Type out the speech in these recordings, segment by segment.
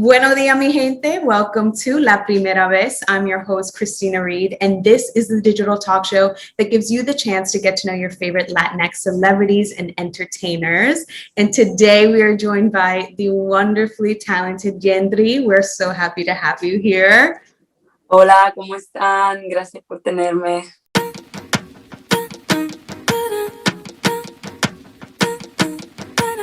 Buenos días, mi gente. Welcome to La Primera Vez. I'm your host, Christina Reid, and this is the digital talk show that gives you the chance to get to know your favorite Latinx celebrities and entertainers. And today we are joined by the wonderfully talented YENDRY. We're so happy to have you here. Hola, ¿cómo están? Gracias por tenerme.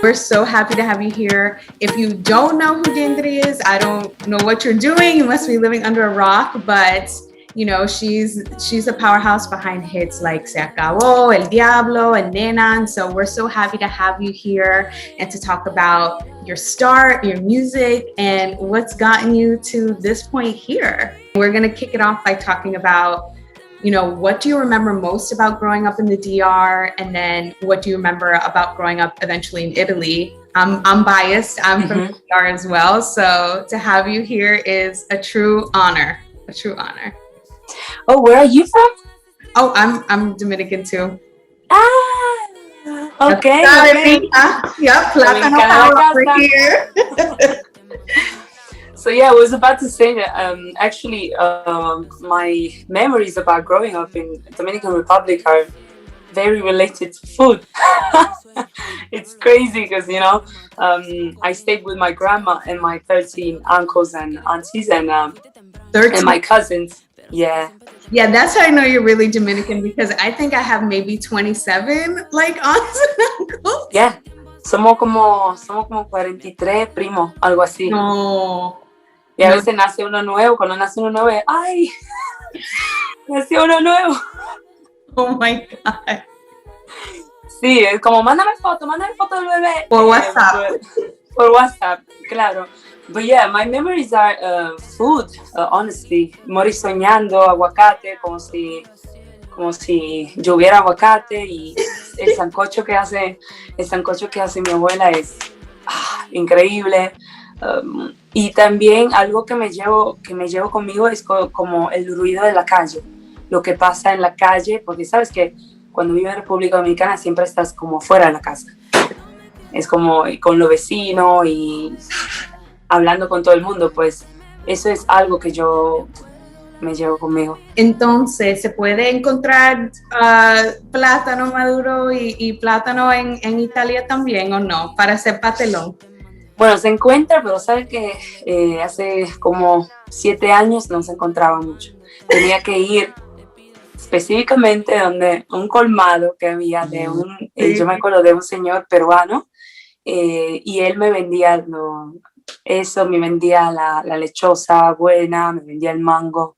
We're so happy to have you here. If you don't know who YENDRY is, I don't know what you're doing. You must be living under a rock, but you know, she's a powerhouse behind hits like Se Acabó, El Diablo, and Nena. And so we're so happy to have you here and to talk about your start, your music, and what's gotten you to this point here. We're gonna kick it off by talking about, you know, what do you remember most about growing up in the DR? And then what do you remember about growing up eventually in Italy? I'm biased, I'm from the DR as well. So to have you here is a true honor, a true honor. Oh, where are you from? Oh, I'm Dominican too. Ah, okay. Yep, Plátano power over here. So yeah, I was about to say that actually my memories about growing up in Dominican Republic are very related to food. It's crazy because, you know, I stayed with my grandma and my 13 uncles and aunties and my cousins. Yeah. Yeah, that's how I know you're really Dominican, because I think I have maybe 27 like aunts and uncles. Yeah. Somos como 43 primos, algo así. No. Y a veces nace uno nuevo, cuando nace uno nuevo, ¡ay! Nació uno nuevo. Oh my God. Sí, es como, mándame foto del bebé. Por WhatsApp. Por WhatsApp, claro. But yeah, my memories are food, honestly. Morir soñando, aguacate, como si lloviera aguacate, y el sancocho que hace mi abuela es increíble. Y también algo que me llevo conmigo es como el ruido de la calle, lo que pasa en la calle, porque sabes que cuando vives en República Dominicana siempre estás como fuera de la casa. Es como con los vecinos y hablando con todo el mundo, pues eso es algo que yo me llevo conmigo. Entonces, ¿se puede encontrar plátano maduro y plátano en Italia también o no, para hacer patelón? Bueno, se encuentra, pero sabes que hace como 7 años no se encontraba mucho. Tenía que ir específicamente donde un colmado que había de yo me acuerdo de un señor peruano, y él me vendía me vendía la lechosa buena, me vendía el mango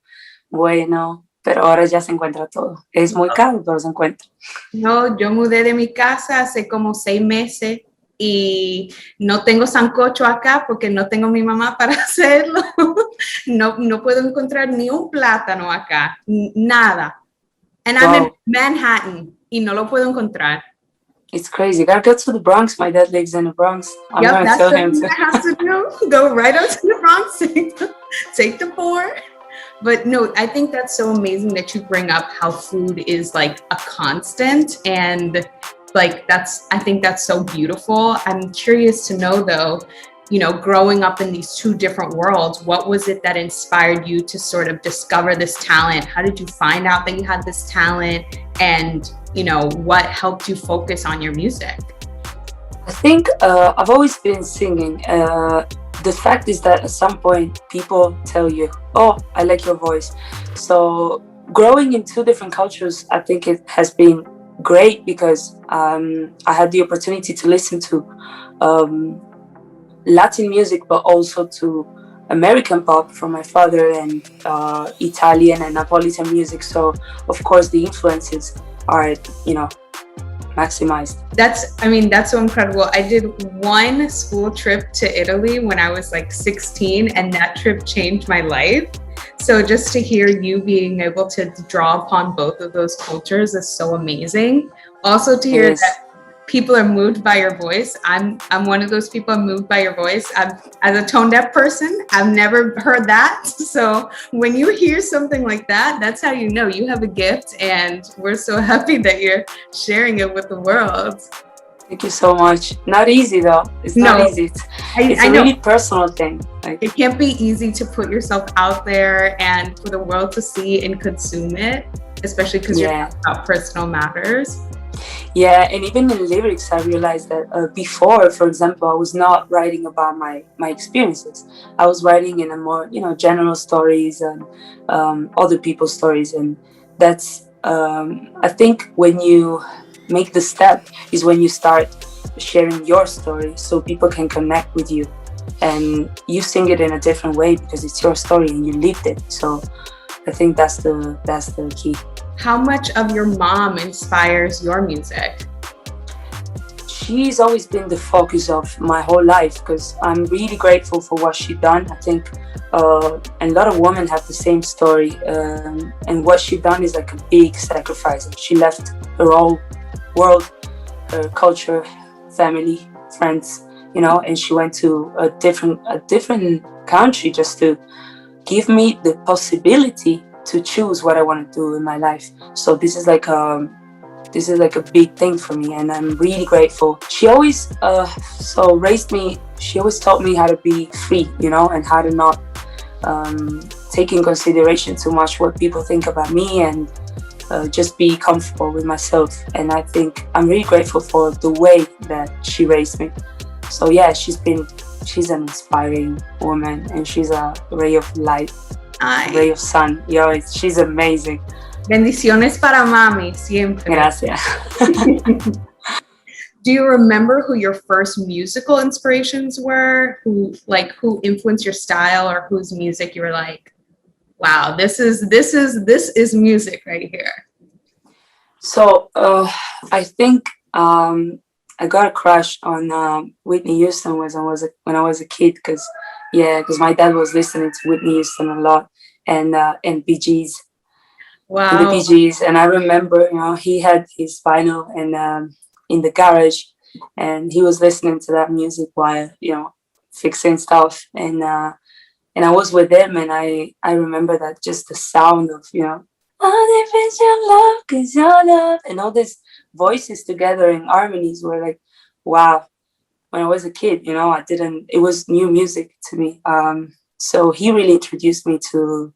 bueno, pero ahora ya se encuentra todo. Es muy caro, pero se encuentra. No, yo mudé de mi casa hace como 6 meses y no tengo sancocho acá porque no tengo mi mamá para hacerlo. No puedo encontrar ni un plátano acá, nada. And I'm in Manhattan y no lo puedo encontrar. It's crazy. You gotta go to the Bronx. My dad lives in the Bronx. I'm yep, gonna tell him to. Has to do. Go right out to the Bronx, take the board. But no, I think that's so amazing that you bring up how food is like a constant, and like I think that's so beautiful. I'm curious to know though, you know, growing up in these two different worlds, what was it that inspired you to sort of discover this talent? How did you find out that you had this talent? And, you know, what helped you focus on your music? I think I've always been singing. The fact is that at some point people tell you, oh, I like your voice. So growing in two different cultures, I think it has been great because I had the opportunity to listen to Latin music, but also to American pop from my father, and Italian and Napolitan music. So of course the influences are, you know, maximized. That's so incredible. I did one school trip to Italy when I was like 16, and that trip changed my life. So just to hear you being able to draw upon both of those cultures is so amazing. Also to hear that people are moved by your voice. I'm one of those people moved by your voice. As a tone deaf person, I've never heard that. So when you hear something like that, that's how you know you have a gift, and we're so happy that you're sharing it with the world. Thank you so much. Not easy though. It's not easy. It's a really personal thing. Like, it can't be easy to put yourself out there and for the world to see and consume it, especially because you're talking about personal matters. Yeah, and even in lyrics, I realized that before, for example, I was not writing about my experiences. I was writing in a more, general stories and other people's stories. And that's, I think when you make the step is when you start sharing your story so people can connect with you. And you sing it in a different way because it's your story and you lived it. So I think that's the key. How much of your mom inspires your music? She's always been the focus of my whole life because I'm really grateful for what she done. I think a lot of women have the same story, and what she done is like a big sacrifice. She left her whole world, her culture, family, friends, and she went to a different country just to give me the possibility to choose what I want to do in my life. So this is like a big thing for me, and I'm really grateful. She always raised me. She always taught me how to be free, and how to not take in consideration too much what people think about me, and just be comfortable with myself. And I think I'm really grateful for the way that she raised me. So yeah, she's an inspiring woman, and she's a ray of light. Ray of sun. She's amazing. Bendiciones para mami, siempre. Gracias. Do you remember who your first musical inspirations were? Who influenced your style, or whose music you were like, wow, this is music right here? So I think I got a crush on Whitney Houston when I was a kid, because my dad was listening to Whitney Houston a lot, and Bee Gees. Wow. The Bee Gees. And I remember, he had his vinyl and in the garage, and he was listening to that music while, fixing stuff. And I was with him, and I remember that just the sound of, oh, if it's your love, 'cause your love, and all these voices together in harmonies were like, wow. When I was a kid, it was new music to me. So he really introduced me to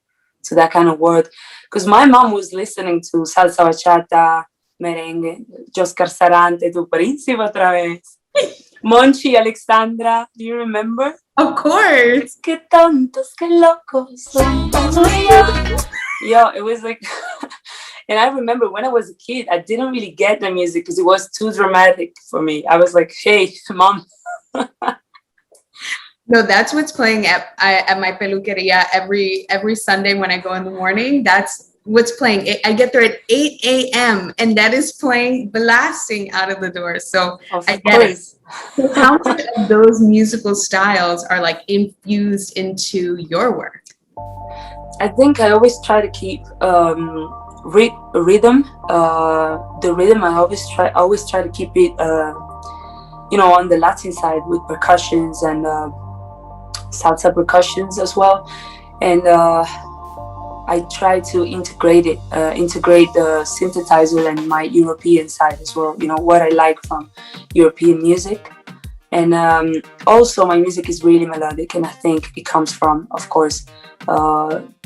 that kind of world, because my mom was listening to salsa, bachata, merengue, Oscar Sarante, Tu Príncipe otra vez, Monchi, Alexandra. Do you remember? Of course. Que tontos, que locos. It was like, and I remember when I was a kid, I didn't really get the music because it was too dramatic for me. I was like, hey, mom. No, that's what's playing at my peluqueria every Sunday when I go in the morning. That's what's playing. I get there at 8 a.m. and that is playing, blasting out of the door. So I get it. So how much of those musical styles are like infused into your work? I think I always try to keep rhythm. The rhythm, I always try to keep it, on the Latin side with percussions and salsa percussions as well. And I try to integrate the synthesizer and my European side as well. What I like from European music. And also my music is really melodic, and I think it comes from, of course,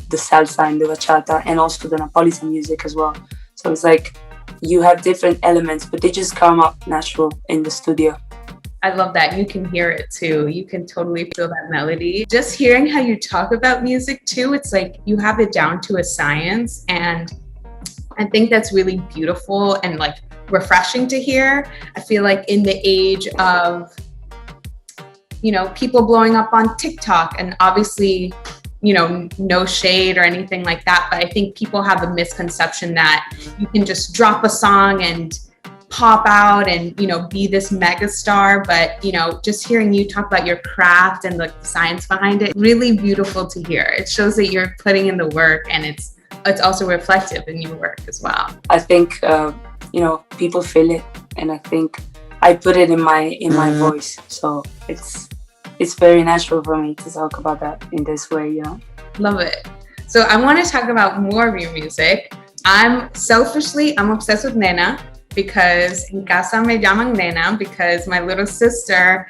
the salsa and the bachata, and also the Napolitan music as well. So it's like you have different elements, but they just come up natural in the studio. I love that. You can hear it too. You can totally feel that melody. Just hearing how you talk about music too, it's like you have it down to a science. And I think that's really beautiful and like refreshing to hear. I feel like in the age of, people blowing up on TikTok, and obviously, no shade or anything like that, but I think people have a misconception that you can just drop a song and pop out and, be this mega star. But, just hearing you talk about your craft and the science behind it, really beautiful to hear. It shows that you're putting in the work, and it's also reflective in your work as well. I think, people feel it, and I think I put it in my voice. So it's very natural for me to talk about that in this way, Love it. So I want to talk about more of your music. I'm obsessed with Nena. because en casa me llaman Nena because my little sister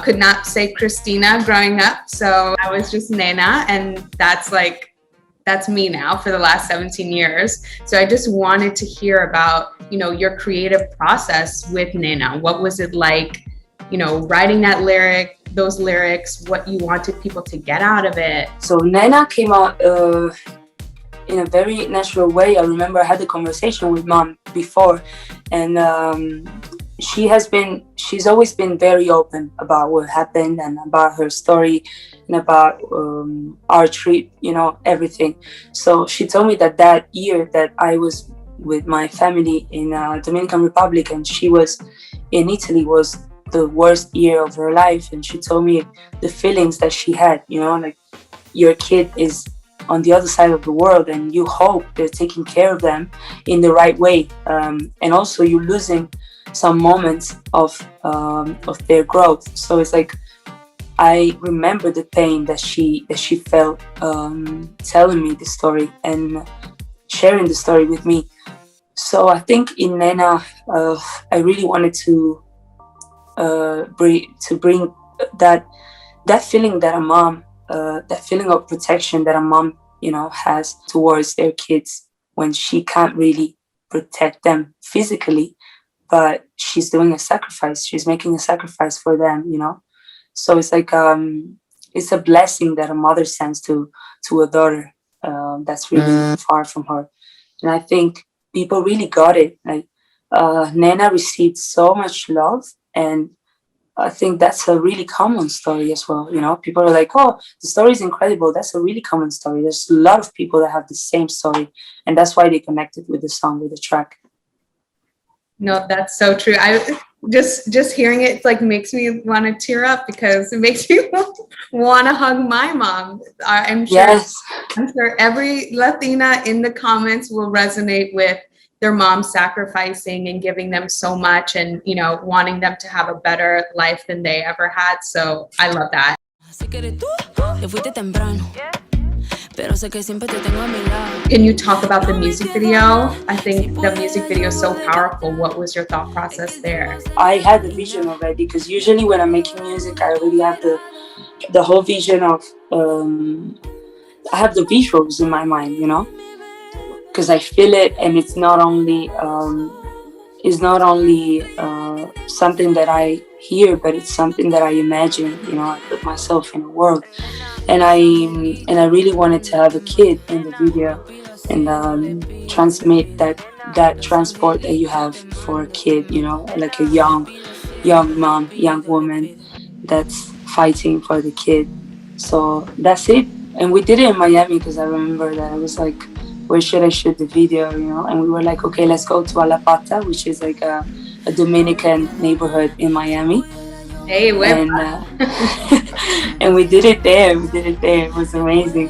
could not say Christina growing up. So I was just Nena, and that's me now for the last 17 years. So I just wanted to hear about, your creative process with Nena. What was it like, writing those lyrics, what you wanted people to get out of it? So Nena came out in a very natural way. I remember I had a conversation with mom before, and she's always been very open about what happened and about her story and about our trip, everything. So she told me that year that I was with my family in Dominican Republic and she was in Italy was the worst year of her life. And she told me the feelings that she had, like your kid is on the other side of the world and you hope they're taking care of them in the right way. And also you're losing some moments of their growth. So it's like, I remember the pain that she felt telling me the story and sharing the story with me. So I think in Nena, I really wanted to bring that feeling that a mom, that feeling of protection that a mom, has towards their kids when she can't really protect them physically, but she's doing a sacrifice. She's making a sacrifice for them, So it's like it's a blessing that a mother sends to a daughter that's really far from her. And I think people really got it. Like Nena received so much love, and I think that's a really common story as well. People are like, "Oh, the story is incredible." That's a really common story. There's a lot of people that have the same story, and that's why they connected with the song, with the track. No, that's so true. I just hearing it makes me want to tear up because it makes me want to hug my mom. I'm sure every Latina in the comments will resonate with their mom sacrificing and giving them so much and, wanting them to have a better life than they ever had. So I love that. Can you talk about the music video? I think the music video is so powerful. What was your thought process there? I had the vision already because usually when I'm making music, I already have the whole vision of, I have the visuals in my mind, because I feel it, and it's not only something that I hear, but it's something that I imagine. I put myself in a world, and I really wanted to have a kid in the video and transmit that transport that you have for a kid, like a young mom, young woman that's fighting for the kid. So that's it. And we did it in Miami because I remember that I was like, where should I shoot the video, And we were like, okay, let's go to La Pata, which is like a Dominican neighborhood in Miami. Hey, and we did it there. It was amazing.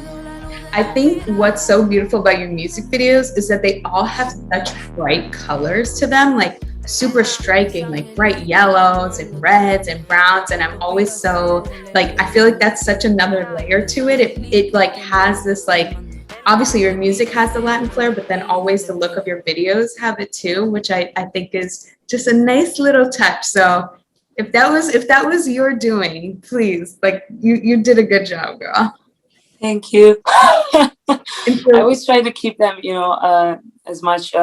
I think what's so beautiful about your music videos is that they all have such bright colors to them, like super striking, like bright yellows and reds and browns. And I'm always so I feel like that's such another layer to it. It has this obviously your music has the Latin flair, but then always the look of your videos have it too, which I think is just a nice little touch. So if that was your doing, please, you did a good job, girl. Thank you. I always try to keep them, as much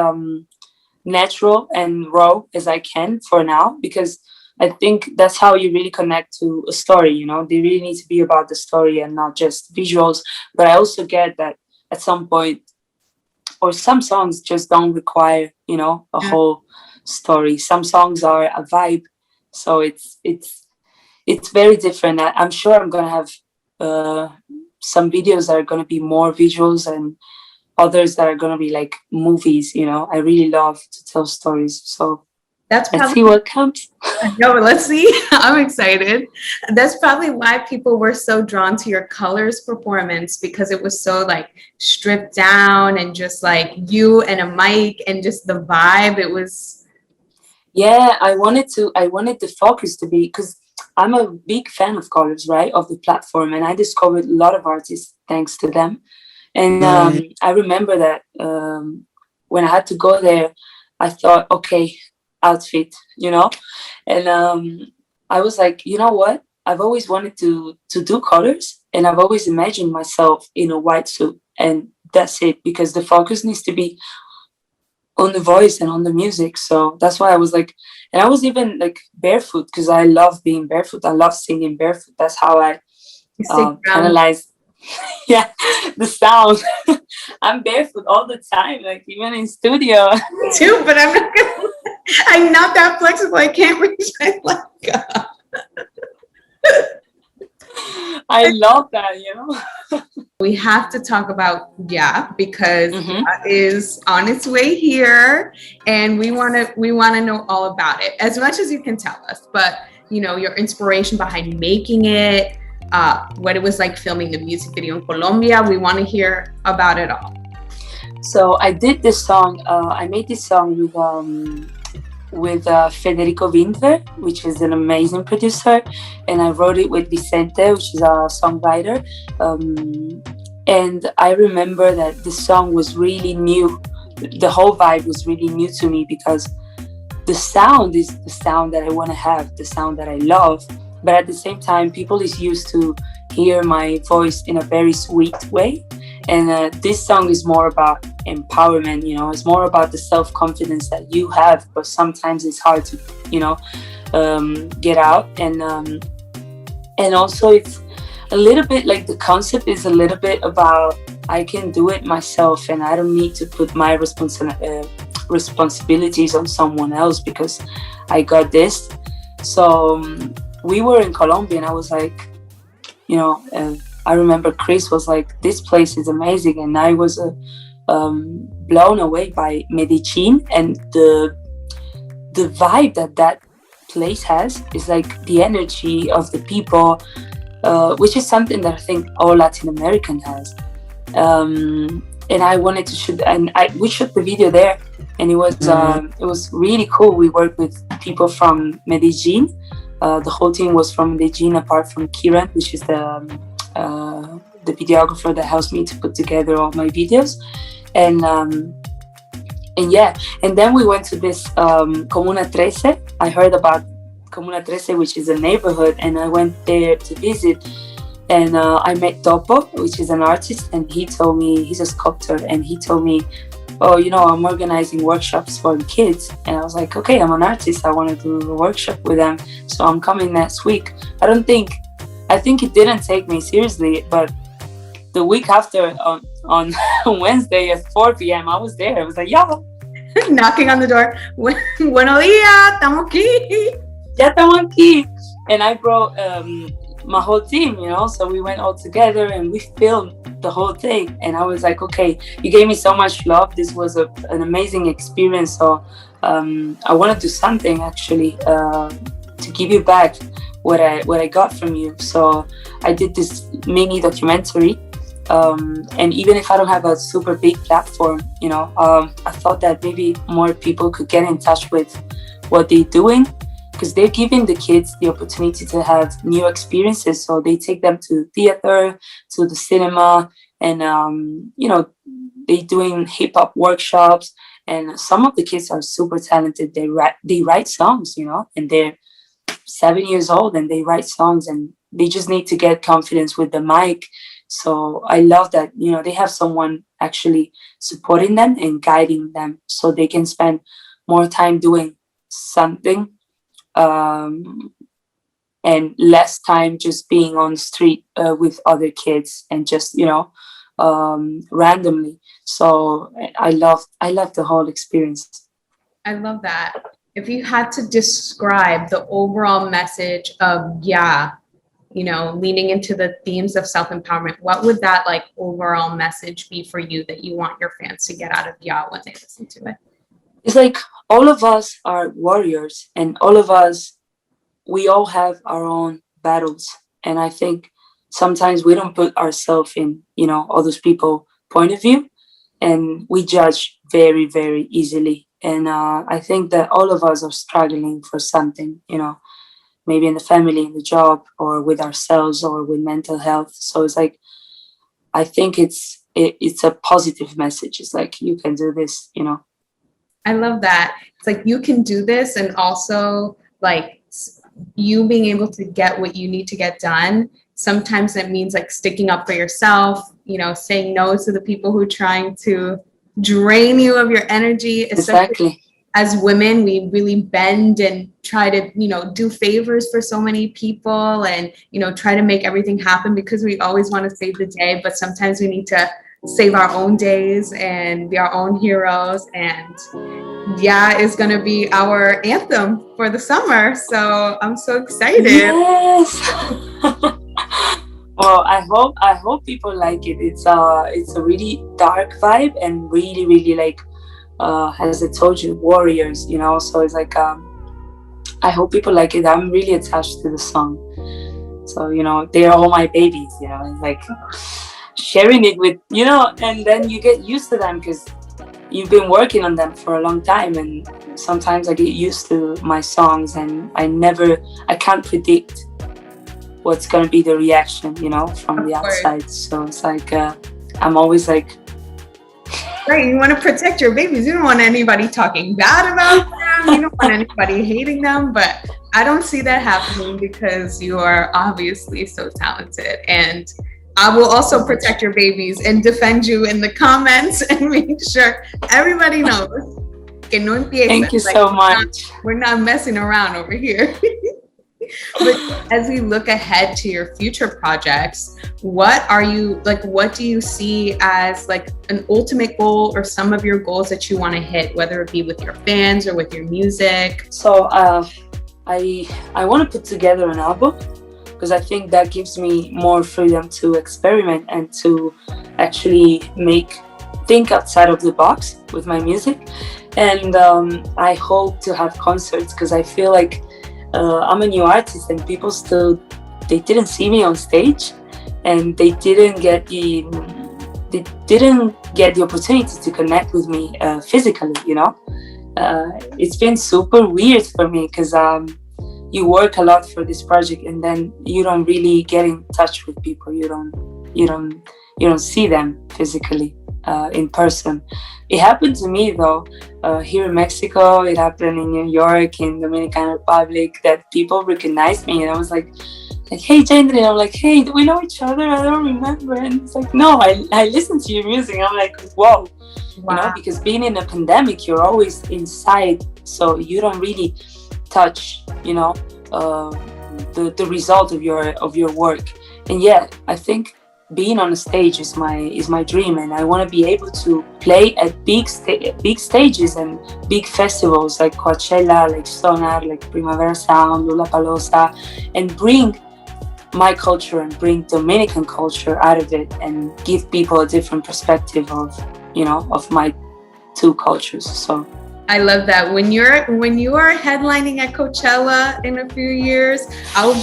natural and raw as I can for now, because I think that's how you really connect to a story. They really need to be about the story and not just visuals. But I also get that at some point, or some songs just don't require, a whole story. Some songs are a vibe, so it's very different. I'm sure I'm gonna have some videos that are gonna be more visuals and others that are gonna be like movies. I really love to tell stories, so let's see what comes. No, let's see. I'm excited. That's probably why people were so drawn to your colors performance, because it was so stripped down and just you and a mic and just the vibe. It was. Yeah, I wanted the focus to be, because I'm a big fan of colors, right, of the platform, and I discovered a lot of artists thanks to them. And I remember that when I had to go there, I thought, okay, outfit, you know. And I was like, you know what? I've always wanted to do colors, and I've always imagined myself in a white suit, and that's it, because the focus needs to be on the voice and on the music. So that's why I was like, and I was even like barefoot because I love being barefoot. I love singing barefoot. That's how I analyze, yeah, the sound. I'm barefoot all the time, like even in studio. Me too, but I'm not that flexible. I can't reach my leg up. I love that, you know. We have to talk about because it is on its way here, and we want to know all about it, as much as you can tell us. But you know, your inspiration behind making it, what it was like filming the music video in Colombia. We want to hear about it all. So I did this song. I made this song with Federico Windler, which is an amazing producer, and I wrote it with Vicente, which is a songwriter. And I remember that the song was really new. The whole vibe was really new to me because the sound is the sound that I want to have, the sound that I love. But at the same time, people is used to hear my voice in a very sweet way. And this song is more about empowerment, you know, it's more about the self-confidence that you have, but sometimes it's hard to, you know, get out. And also it's a little bit like the concept is a little bit about I can do it myself and I don't need to put my responsibilities on someone else because I got this. So we were in Colombia and I was like, you know, I remember Chris was like, this place is amazing. And I was blown away by Medellin and the vibe that place has is like the energy of the people, which is something that I think all Latin American has. And I wanted to shoot, and we shot the video there, and it was really cool. We worked with people from Medellin. The whole team was from Medellin, apart from Kiran, which is the videographer that helps me to put together all my videos. And yeah, and then we went to this Comuna 13. I heard about Comuna 13, which is a neighborhood, and I went there to visit. And I met Topo, which is an artist, and he told me, he's a sculptor, and he told me, oh, you know, I'm organizing workshops for the kids. And I was like, okay, I'm an artist, I want to do a workshop with them, so I'm coming next week. I think it didn't take me seriously, but the week after, on Wednesday at 4 p.m., I was there. I was like, yo. Knocking on the door. Buenos días, estamos aquí. Ya estamos aquí. And I brought my whole team, you know, so we went all together and we filmed the whole thing. And I was like, okay, you gave me so much love. This was an amazing experience. So I want to do something actually to give you back what I got from you. So I did this mini documentary. And even if I don't have a super big platform, you know, I thought that maybe more people could get in touch with what they're doing, because they're giving the kids the opportunity to have new experiences. So they take them to theater, to the cinema, and, you know, they're doing hip hop workshops. And some of the kids are super talented. They write songs, you know, and they're 7 years old and they write songs, and they just need to get confidence with the mic. So I love that, you know, they have someone actually supporting them and guiding them so they can spend more time doing something and less time just being on the street with other kids and just, you know, randomly. So I love the whole experience. I love that. If you had to describe the overall message of you know, leaning into the themes of self-empowerment, what would that like overall message be for you that you want your fans to get out of when they listen to it? It's like all of us are warriors, and all of us, we all have our own battles. And I think sometimes we don't put ourselves in, you know, all those people's point of view, and we judge very, very easily. And I think that all of us are struggling for something, you know, maybe in the family, in the job, or with ourselves, or with mental health. So it's like, I think it's a positive message. It's like, you can do this, you know. I love that. It's like you can do this, and also like you being able to get what you need to get done. Sometimes it means like sticking up for yourself, you know, saying no to the people who are trying to drain you of your energy, especially Exactly. as women. We really bend and try to, you know, do favors for so many people and, you know, try to make everything happen because we always want to save the day, but sometimes we need to save our own days and be our own heroes. And yeah, is going to be our anthem for the summer. So I'm so excited. Yes. Well, I hope people like it. It's a really dark vibe and really really like as I told you, warriors. You know, so it's like I hope people like it. I'm really attached to the song. So you know, they're all my babies. You know, it's like sharing it with and then you get used to them because you've been working on them for a long time, and sometimes I get used to my songs and I can't predict what's going to be the reaction, from the outside. So it's like, I'm always like, right, you want to protect your babies. You don't want anybody talking bad about them. You don't want anybody hating them, but I don't see that happening because you are obviously so talented. And I will also protect your babies and defend you in the comments and make sure everybody knows. Que no empieza. Thank you so much. We're not messing around over here. But as we look ahead to your future projects, what do you see as like an ultimate goal or some of your goals that you want to hit, whether it be with your fans or with your music? So I want to put together an album because I think that gives me more freedom to experiment and to actually think outside of the box with my music. And I hope to have concerts because I feel like I'm a new artist and people they didn't see me on stage and they didn't get the opportunity to connect with me physically, it's been super weird for me because you work a lot for this project and then you don't really get in touch with people. You don't see them physically in person. It happened to me though here in Mexico. It happened in New York, in Dominican Republic, that people recognized me and I was like, hey YENDRY, and I'm like, hey, do we know each other? I don't remember. And it's like, no, I listen to your music. I'm like, whoa. Wow. Because being in a pandemic, you're always inside, so you don't really touch the result of your work. And yeah, I think being on a stage is my dream, and I want to be able to play at big stages and big festivals like Coachella, like Sonar, like Primavera Sound, Lollapalooza, and bring my culture and bring Dominican culture out of it and give people a different perspective of my two cultures. So I love that. When you are headlining at Coachella in a few years, I'll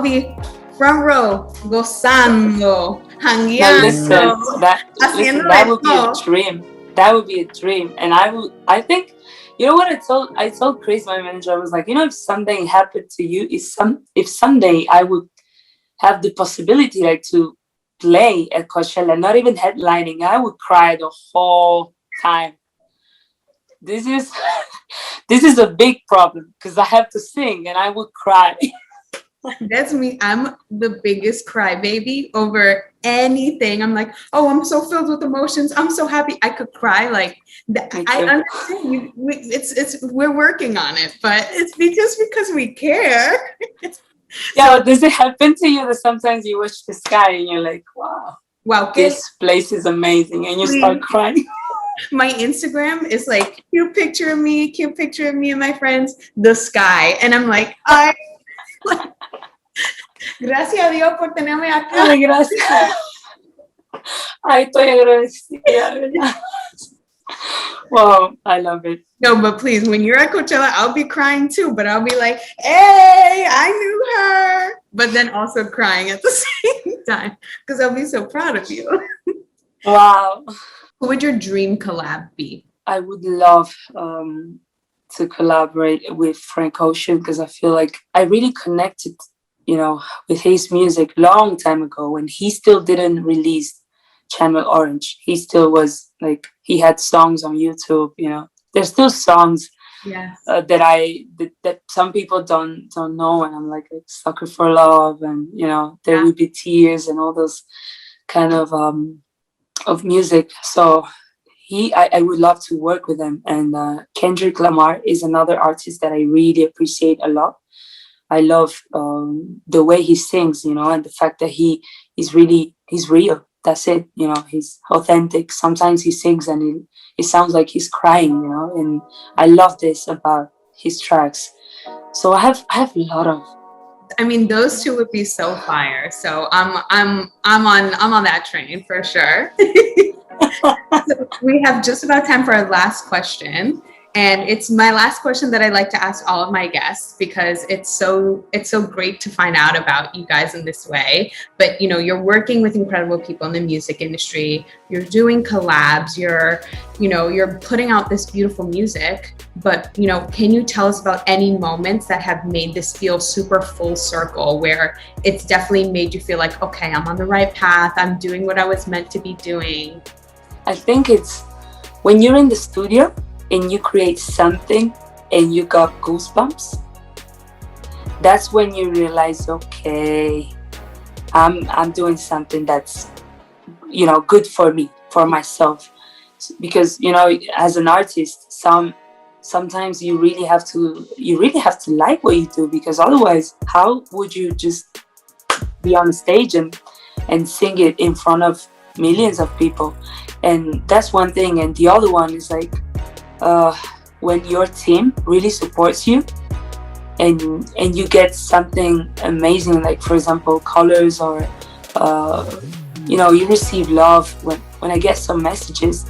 be front row, gozando, hangueando. Listen, that would be a dream. That would be a dream. And I think, what I told Chris, my manager, I was like, if something happened to you, if someday I would have the possibility like to play at Coachella, not even headlining, I would cry the whole time. This is a big problem because I have to sing and I would cry. That's me. I'm the biggest crybaby over anything. I'm like, oh, I'm so filled with emotions. I'm so happy. I could cry. Like, I understand. We're working on it, but it's because we care. Yeah, so, does it happen to you that sometimes you watch the sky and you're like, wow, this place is amazing, and you start crying? My Instagram is like cute picture of me and my friends, the sky, and I'm like, gracias a Dios por tenerme acá. Ay, gracias. Ay, estoy agradecida. Wow, I love it. No, but please, when you're at Coachella, I'll be crying too, but I'll be like, hey, I knew her. But then also crying at the same time because I'll be so proud of you. Wow. Who would your dream collab be? I would love to collaborate with Frank Ocean because I feel like I really connected, with his music long time ago when he still didn't release Channel Orange. He still was like, he had songs on YouTube, there's still songs Yes. that some people don't know, and I'm like Sucker for Love, and There Will Be Tears, and all those kind of music. So I would love to work with him. And Kendrick Lamar is another artist that I really appreciate a lot. I love the way he sings, and the fact that he's real. That's it, he's authentic. Sometimes he sings and it sounds like he's crying, and I love this about his tracks. So I have a lot of. I mean, those two would be so fire. So I'm on that train for sure. So we have just about time for our last question. And it's my last question that I like to ask all of my guests, because it's so great to find out about you guys in this way. But you're working with incredible people in the music industry. You're doing collabs. You're putting out this beautiful music. But can you tell us about any moments that have made this feel super full circle, where it's definitely made you feel like, okay, I'm on the right path. I'm doing what I was meant to be doing. I think it's when you're in the studio and you create something and you got goosebumps. That's when you realize, okay, I'm doing something that's good for me, for myself. Because as an artist, sometimes you really have to like what you do, because otherwise, how would you just be on stage and sing it in front of millions of people? And that's one thing. And the other one is like, when your team really supports you and you get something amazing, like for example colors, or you receive love. When I get some messages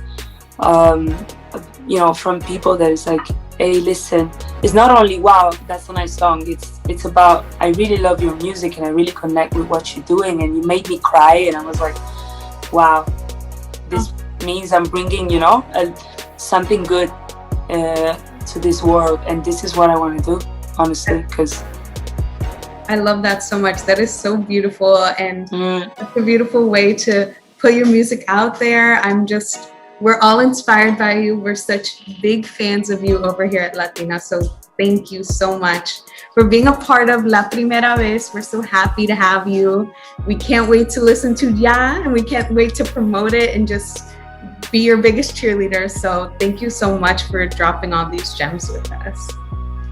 from people that is like, hey, listen, it's not only wow, that's a nice song, it's about, I really love your music and I really connect with what you're doing and you made me cry. And I was like, wow, this means I'm bringing something good to this world, and this is what I want to do, honestly, because I love that so much. That is so beautiful, and it's a beautiful way to put your music out there. We're all inspired by you. We're such big fans of you over here at Latina, so thank you so much for being a part of La Primera Vez. We're so happy to have you. We can't wait to listen to Ya, and we can't wait to promote it and just be your biggest cheerleader. So thank you so much for dropping all these gems with us.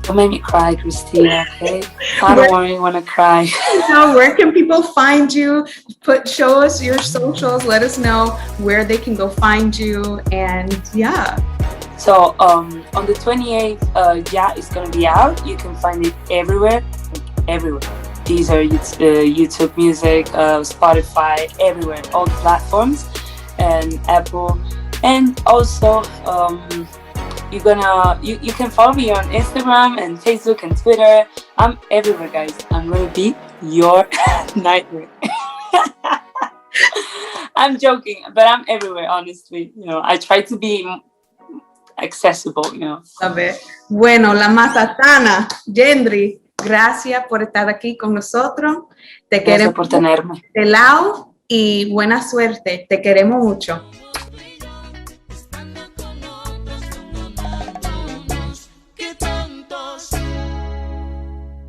Don't make me cry, Christina, okay? I don't want to cry. Where can people find you? Show us your socials. Let us know where they can go find you. And yeah. So on the 28th, Yeah is going to be out. You can find it everywhere. These are YouTube Music, Spotify, everywhere, all the platforms, and Apple. And also, you can follow me on Instagram and Facebook and Twitter. I'm everywhere, guys. I'm gonna be your nightmare. I'm joking, but I'm everywhere, honestly. I try to be accessible, Love it. Bueno, la Mazatana, YENDRY, gracias por estar aquí con nosotros. Te Gracias por tenerme. De lado y buena suerte. Te queremos mucho.